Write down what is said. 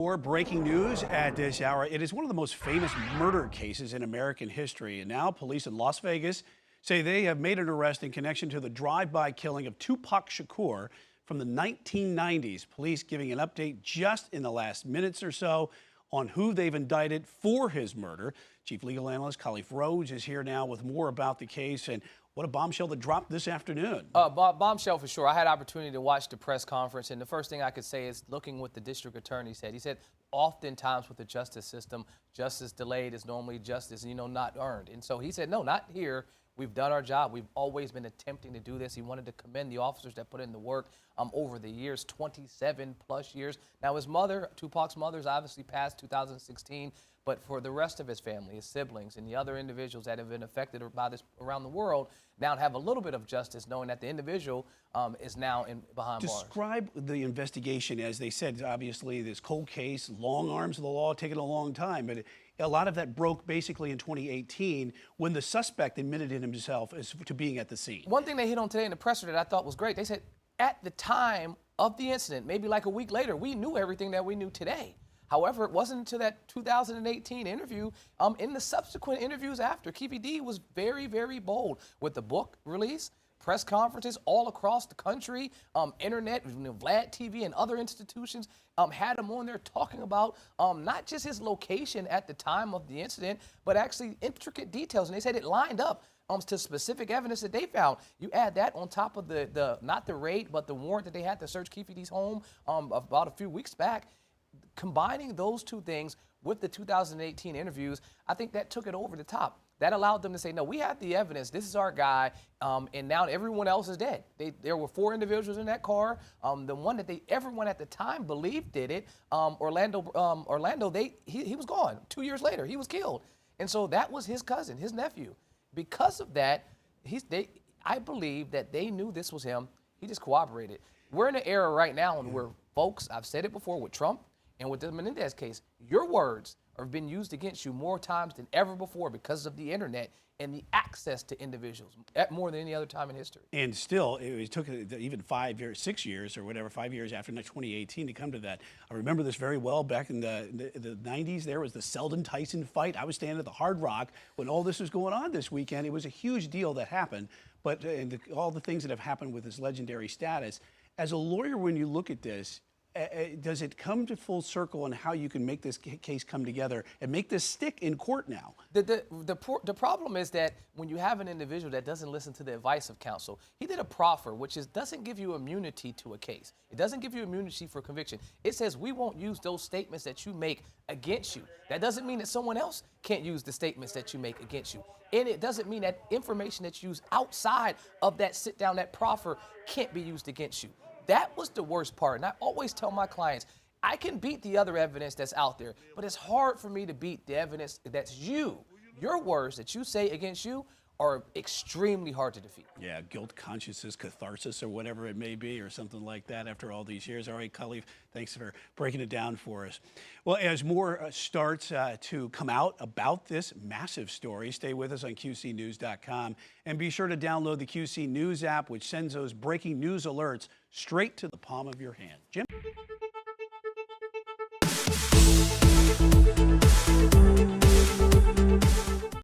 More breaking news at this hour. It is one of the most famous murder cases in American history. And now police in Las Vegas say they have made an arrest in connection to the drive-by killing of Tupac Shakur from the 1990s. Police giving an update just in the last minutes or so on who they've indicted for his murder. Chief Legal Analyst Khalif Rhodes is here now with more about the case and what a bombshell that dropped this afternoon. Bombshell for sure. I had opportunity to watch the press conference, and the first thing I could say is looking what the district attorney said. He said, oftentimes with the justice system, justice delayed is normally justice, not earned. And so he said, no, not here. We've done our job. We've always been attempting to do this. He wanted to commend the officers that put in the work over the years, 27 plus years. Now his mother, Tupac's mother, is obviously passed 2016, but for the rest of his family, his siblings, and the other individuals that have been affected by this around the world, now have a little bit of justice, knowing that the individual is now behind bars. Describe the investigation. As they said, obviously this cold case, long arms of the law, taking a long time, but a lot of that broke basically in 2018 when the suspect admitted in himself as to being at the scene. One thing they hit on today in the presser that I thought was great, they said at the time of the incident, maybe like a week later, we knew everything that we knew today. However, it wasn't until that 2018 interview, in the subsequent interviews after, Keffe D was very, very bold with the book release, press conferences all across the country, internet, Vlad TV and other institutions had him on there talking about not just his location at the time of the incident, but actually intricate details. And they said it lined up to specific evidence that they found. You add that on top of the not the raid, but the warrant that they had to search Keffe D's home about a few weeks back. Combining those two things with the 2018 interviews, I think that took it over the top. That allowed them to say, no, we have the evidence. This is our guy, and now everyone else is dead. There were 4 individuals in that car. The one that everyone at the time believed did it, Orlando, he was gone. 2 years later, he was killed. And so that was his cousin, his nephew. Because of that, I believe that they knew this was him. He just cooperated. We're in an era right now where folks, I've said it before with Trump and with the Menendez case, your words have been used against you more times than ever before because of the internet and the access to individuals more than any other time in history. And still, it took even 5 years, 6 years or whatever, 5 years after 2018 to come to that. I remember this very well. Back in the 90s, there was the Selden-Tyson fight. I was standing at the Hard Rock when all this was going on this weekend. It was a huge deal that happened, but all the things that have happened with his legendary status. As a lawyer, when you look at this, does it come to full circle on how you can make this case come together and make this stick in court now? The problem is that when you have an individual that doesn't listen to the advice of counsel, he did a proffer, which doesn't give you immunity to a case. It doesn't give you immunity for conviction. It says we won't use those statements that you make against you. That doesn't mean that someone else can't use the statements that you make against you. And it doesn't mean that information that's used outside of that sit down, that proffer, can't be used against you. That was the worst part. And I always tell my clients, I can beat the other evidence that's out there, but it's hard for me to beat the evidence that's you. Your words that you say against you are extremely hard to defeat. Yeah, guilt consciousness, catharsis, or whatever it may be, or something like that after all these years. All right, Khalif, thanks for breaking it down for us. Well, as more starts to come out about this massive story, stay with us on QCnews.com and be sure to download the QC News app, which sends those breaking news alerts straight to the palm of your hand. Jim?